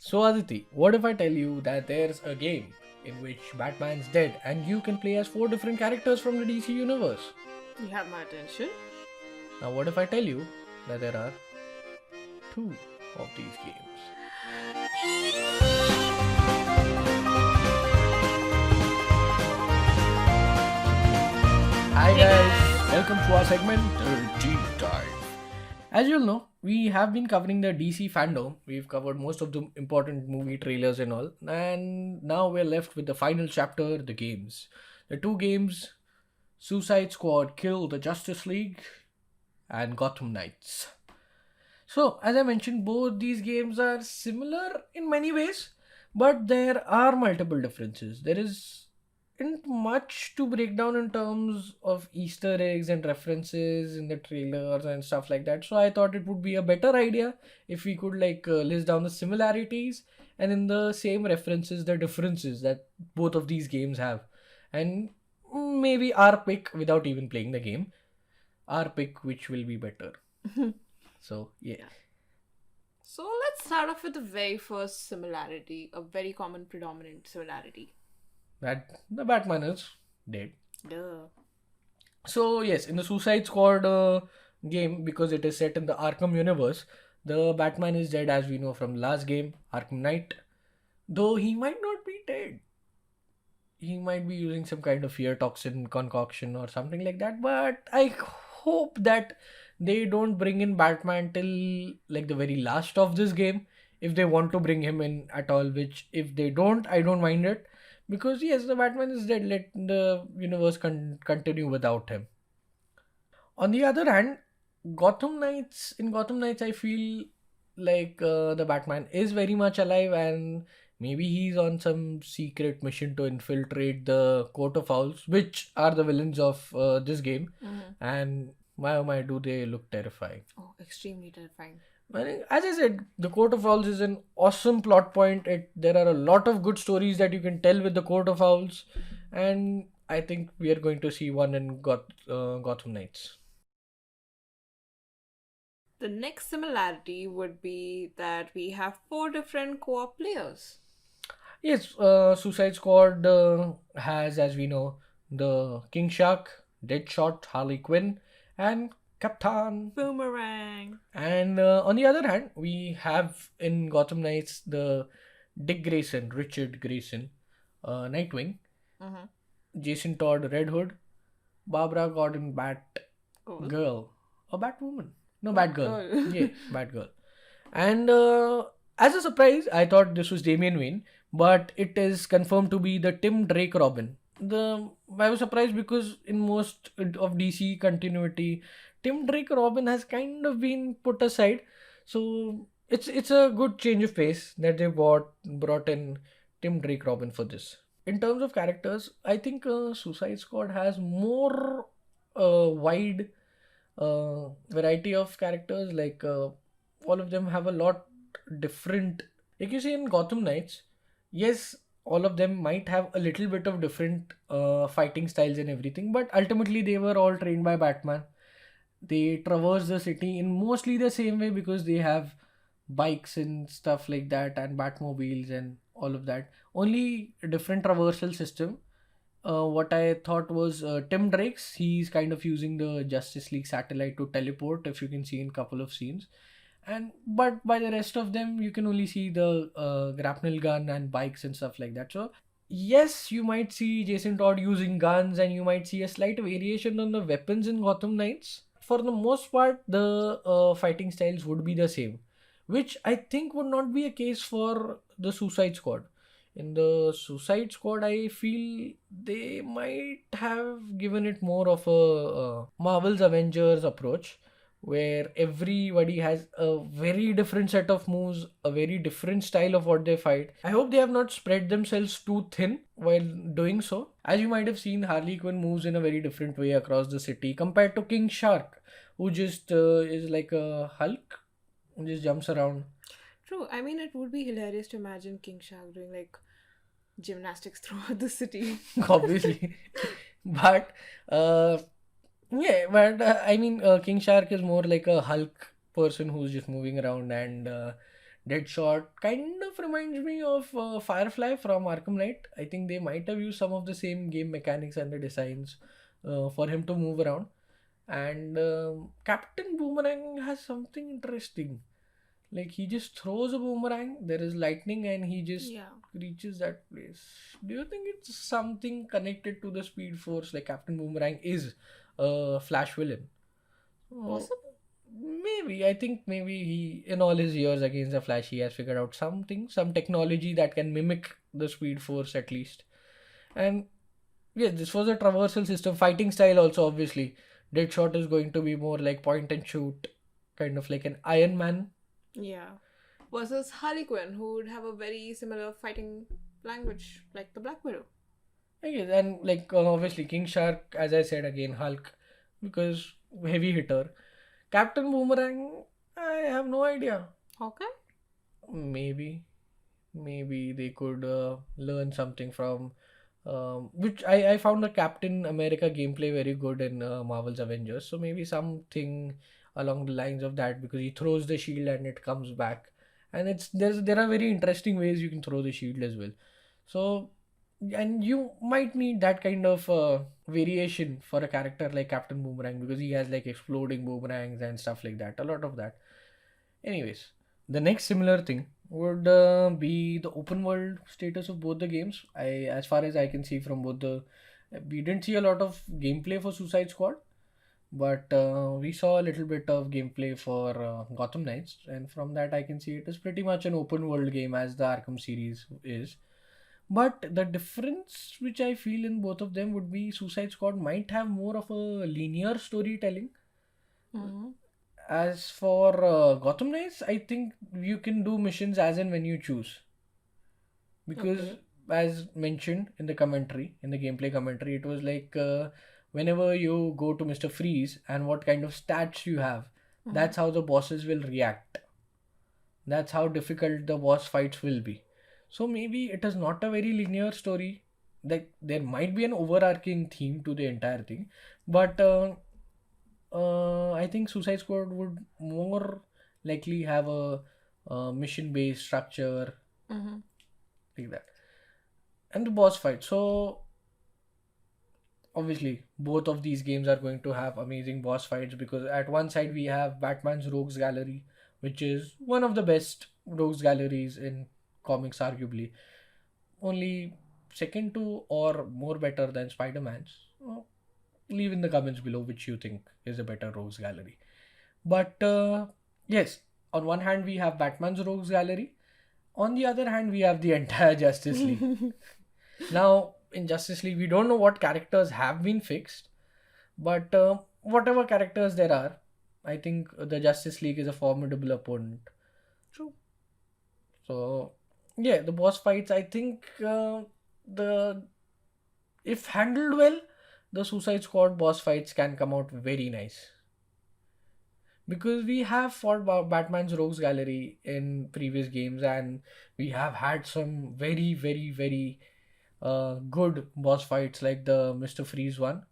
So Aditi, what if I tell you that there's a game in which Batman's dead and you can play as four different characters from the DC universe? You have my attention. Now what if I tell you that there are two of these games? Hi guys, welcome to our segment Deep Dive. As you'll know, we have been covering the DC fandom. We've covered most of the important movie trailers and all, and now we're left with the final chapter, the games. The two games, Suicide Squad Kill the Justice League and Gotham Knights. So, as I mentioned, both these games are similar in many ways, but there are multiple differences. There isn't much to break down in terms of Easter eggs and references in the trailers and stuff like that. So, I thought it would be a better idea if we could list down the similarities and in the same references the differences that both of these games have, and maybe our pick without even playing the game, our pick which will be better. So, yeah. Yeah. So let's start off with the very first similarity, a very common predominant similarity. That the Batman is dead. Duh. So yes, in the Suicide Squad game, because it is set in the Arkham universe, the Batman is dead as we know from last game, Arkham Knight. Though he might not be dead. He might be using some kind of fear toxin concoction or something like that. But I hope that they don't bring in Batman till like the very last of this game. If they want to bring him in at all, which if they don't, I don't mind it. Because yes, the Batman is dead. Let the universe continue without him. On the other hand, Gotham Knights, I feel like the Batman is very much alive, and maybe he's on some secret mission to infiltrate the Court of Owls, which are the villains of this game. Mm-hmm. And my oh my, do they look terrifying. Oh, extremely terrifying. As I said, the Court of Owls is an awesome plot point. There are a lot of good stories that you can tell with the Court of Owls, and I think we are going to see one in Gotham Knights. The next similarity would be that we have four different co-op players. Yes, Suicide Squad has, as we know, the King Shark, Deadshot, Harley Quinn, and Captain. Boomerang. And on the other hand, we have in Gotham Knights the Dick Grayson, Richard Grayson, Nightwing, Mm-hmm. Jason Todd, Red Hood, Barbara Gordon, Cool. Batgirl, or Batwoman. No, Batgirl. Batgirl. Yeah, Batgirl. And as a surprise, I thought this was Damian Wayne, but it is confirmed to be the Tim Drake Robin. I was surprised because in most of DC continuity, Tim Drake Robin has kind of been put aside. So it's a good change of pace that they brought in Tim Drake Robin for this. In terms of characters, I think Suicide Squad has more wide variety of characters. All of them have a lot different. Like you see in Gotham Knights, yes, all of them might have a little bit of different fighting styles and everything, but ultimately they were all trained by Batman. They traverse the city in mostly the same way because they have bikes and stuff like that, and Batmobiles and all of that. Only a different traversal system. What I thought was Tim Drake's. He's kind of using the Justice League satellite to teleport, if you can see in couple of scenes. And but by the rest of them, you can only see the grapnel gun and bikes and stuff like that. So yes, you might see Jason Todd using guns, and you might see a slight variation on the weapons in Gotham Knights. For the most part, the fighting styles would be the same, which I think would not be a case for the Suicide Squad. In the Suicide Squad, I feel they might have given it more of a Marvel's Avengers approach, where everybody has a very different set of moves, a very different style of what they fight. I hope they have not spread themselves too thin while doing so. As you might have seen, Harley Quinn moves in a very different way across the city compared to King Shark, who just is like a Hulk, who just jumps around. True. I mean, it would be hilarious to imagine King Shark doing like gymnastics throughout the city. Obviously. But yeah, but King Shark is more like a Hulk person who's just moving around and Deadshot kind of reminds me of Firefly from Arkham Knight. I think they might have used some of the same game mechanics and the designs for him to move around. And Captain Boomerang has something interesting. Like he just throws a boomerang, there is lightning, and he just Yeah. reaches that place. Do you think it's something connected to the Speed Force? Like Captain Boomerang is a Flash villain. Oh, Possible. maybe. I think maybe he, in all his years against the Flash, he has figured out something, some technology that can mimic the Speed Force at least. And yeah, this was a traversal system, fighting style also obviously. Deadshot is going to be more like point and shoot, kind of like an Iron Man. Yeah. Versus Harley Quinn, who would have a very similar fighting language like the Black Widow. Okay, and like obviously King Shark, as I said again, Hulk, because heavy hitter. Captain Boomerang, I have no idea. Hawkeye? Maybe, maybe they could learn something from. Which I found the Captain America gameplay very good in Marvel's Avengers. So maybe something along the lines of that, because he throws the shield and it comes back, and there are very interesting ways you can throw the shield as well. So, and you might need that kind of variation for a character like Captain Boomerang, because he has like exploding boomerangs and stuff like that. A lot of that. Anyways, the next similar thing would be the open world status of both the games. As far as I can see from both the, we didn't see a lot of gameplay for Suicide Squad, but we saw a little bit of gameplay for Gotham Knights, and from that I can see it is pretty much an open world game as the Arkham series is. But the difference which I feel in both of them would be Suicide Squad might have more of a linear storytelling. Mm-hmm. As for Gotham Knights, I think you can do missions as and when you choose. Because, Okay. as mentioned in the commentary, in the gameplay commentary, it was like whenever you go to Mr. Freeze and what kind of stats you have, Mm-hmm. that's how the bosses will react. That's how difficult the boss fights will be. So maybe it is not a very linear story. Like there might be an overarching theme to the entire thing, but I think Suicide Squad would more likely have a mission-based structure Mm-hmm. like that, and the boss fight. So obviously, both of these games are going to have amazing boss fights, because at one side we have Batman's Rogues Gallery, which is one of the best Rogues Galleries in comics, arguably. Only second to or more better than Spider-Man's. Leave in the comments below which you think is a better Rogues Gallery. But yes, on one hand we have Batman's Rogues Gallery. On the other hand, we have the entire Justice League. Now, in Justice League, we don't know what characters have been fixed, but whatever characters there are, I think the Justice League is a formidable opponent. True. So, yeah, the boss fights, I think the if handled well, the Suicide Squad boss fights can come out very nice. Because we have fought Batman's Rogues Gallery in previous games, and we have had some very, very, very good boss fights like the Mr. Freeze one,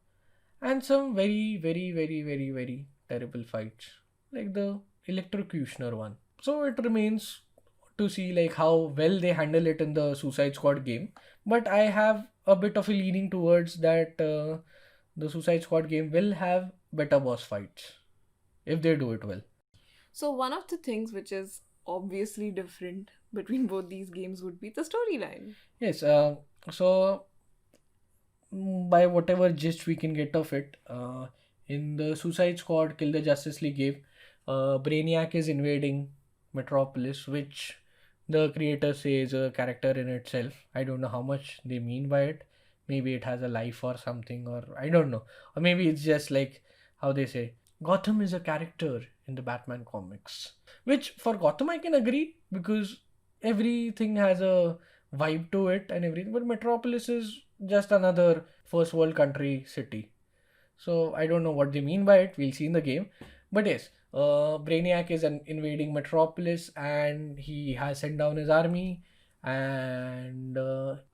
and some very, very, very, very, very terrible fights like the Electrocutioner one. So it remains to see like how well they handle it in the Suicide Squad game. But I have a bit of a leaning towards that the Suicide Squad game will have better boss fights if they do it well. So, one of the things which is obviously different between both these games would be the storyline. Yes, so by whatever gist we can get of it, in the Suicide Squad Kill the Justice League game, Brainiac is invading Metropolis, which the creator says a character in itself. I don't know how much they mean by it. Maybe it has a life or something, or I don't know. Or maybe it's just like how they say Gotham is a character in the Batman comics. Which for Gotham I can agree, because everything has a vibe to it and everything. But Metropolis is just another first world country city. So I don't know what they mean by it. We'll see in the game. But yes, Brainiac is invading Metropolis, and he has sent down his army. And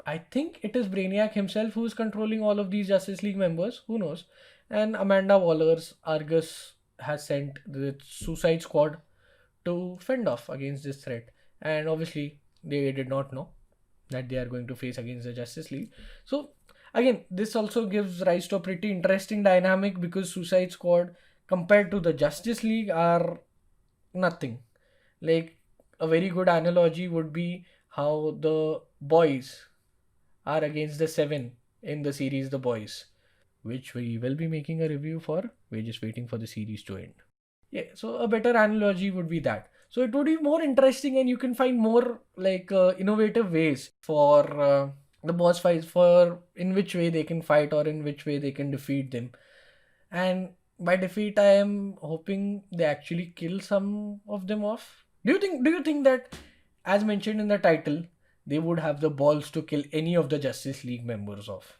I think it is Brainiac himself who is controlling all of these Justice League members. Who knows? And Amanda Waller's Argus has sent the Suicide Squad to fend off against this threat. and obviously they did not know that they are going to face against the Justice League. So again, this also gives rise to a pretty interesting dynamic because Suicide Squad compared to the Justice League are nothing. Like a very good analogy would be how the boys are against the seven in the series The Boys, which we will be making a review for. We're just waiting for the series to end. Yeah, so a better analogy would be that. So it would be more interesting, and you can find more like innovative ways for the boss fights, for in which way they can fight or in which way they can defeat them. And by defeat, I am hoping they actually kill some of them off. Do you think that, as mentioned in the title, they would have the balls to kill any of the Justice League members off?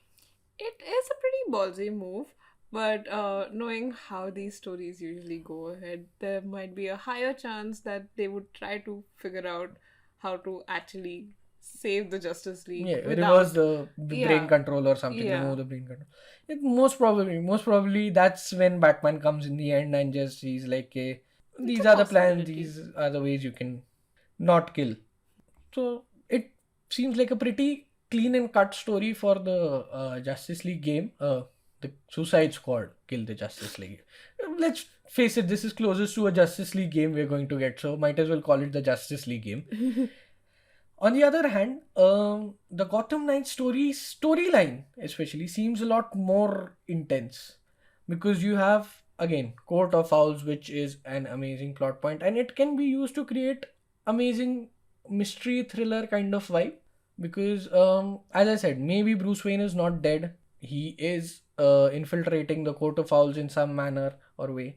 It is a pretty ballsy move, but knowing how these stories usually go ahead, there might be a higher chance that they would try to figure out how to actually save the Justice League Yeah, reverse without. the brain Yeah, control or something, yeah. remove the brain control. Most probably, that's when Batman comes in the end and just he's like, It's these a are the plans, possibility. these are the ways you can not kill. So it seems like a pretty clean and cut story for the Justice League game. The Suicide Squad kill the Justice League. Let's face it, this is closest to a Justice League game we're going to get, so might as well call it the Justice League game. On the other hand, the Gotham Knights storyline especially seems a lot more intense because you have again Court of Owls, which is an amazing plot point, and it can be used to create amazing mystery thriller kind of vibe. Because as I said, maybe Bruce Wayne is not dead; he is infiltrating the Court of Owls in some manner or way,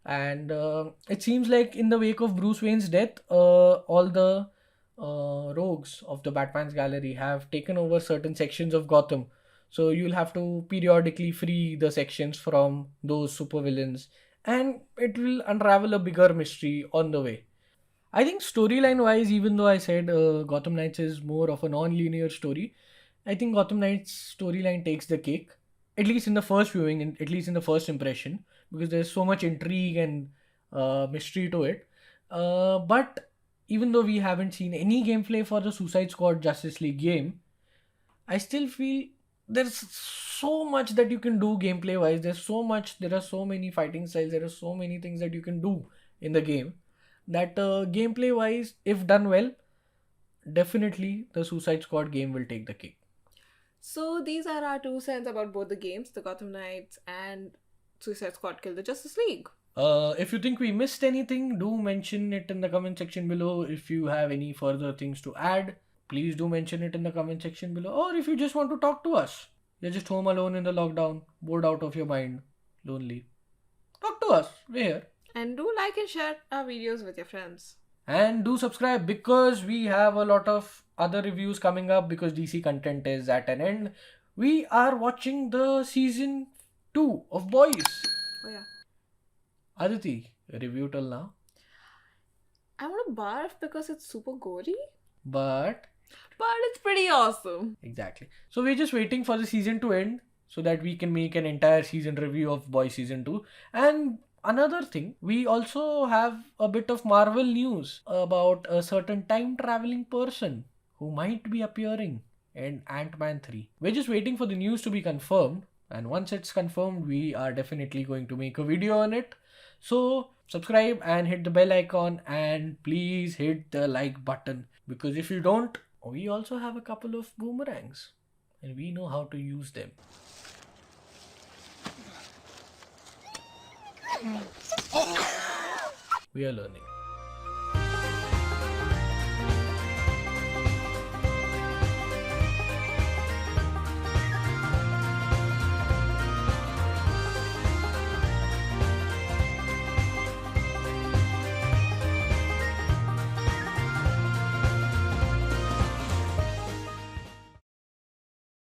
and it seems like in the wake of Bruce Wayne's death, all the rogues of the Batman's gallery have taken over certain sections of Gotham. So you'll have to periodically free the sections from those supervillains, and it will unravel a bigger mystery on the way. I think storyline wise, even though I said Gotham Knights is more of a non-linear story, I think Gotham Knights storyline takes the cake, at least in the first viewing, and at least in the first impression, because there's so much intrigue and mystery to it. But even though we haven't seen any gameplay for the Suicide Squad Justice League game, I still feel there's so much that you can do gameplay wise. There are so many fighting styles, there are so many things that you can do in the game that gameplay wise, if done well, definitely the Suicide Squad game will take the cake. So these are our 2 cents about both the games, the Gotham Knights and Suicide Squad Kill the Justice League. If you think we missed anything, do mention it in the comment section below. If you have any further things to add, please do mention it in the comment section below. Or if you just want to talk to us, you're just home alone in the lockdown, bored out of your mind, lonely, talk to us. We're here. And do like and share our videos with your friends. And do subscribe because we have a lot of other reviews coming up because DC content is at an end. We are watching the season 2 of Boys. Oh yeah. Aditi, review till now. I want to barf because it's super gory, But but it's pretty awesome. exactly. So we're just waiting for the season to end so that we can make an entire season review of Boys season 2. And another thing, we also have a bit of Marvel news about a certain time traveling person who might be appearing in Ant-Man 3. We're just waiting for the news to be confirmed, and once it's confirmed, we are definitely going to make a video on it. So subscribe and hit the bell icon, and please hit the like button because if you don't, we also have a couple of boomerangs and we know how to use them. We are learning.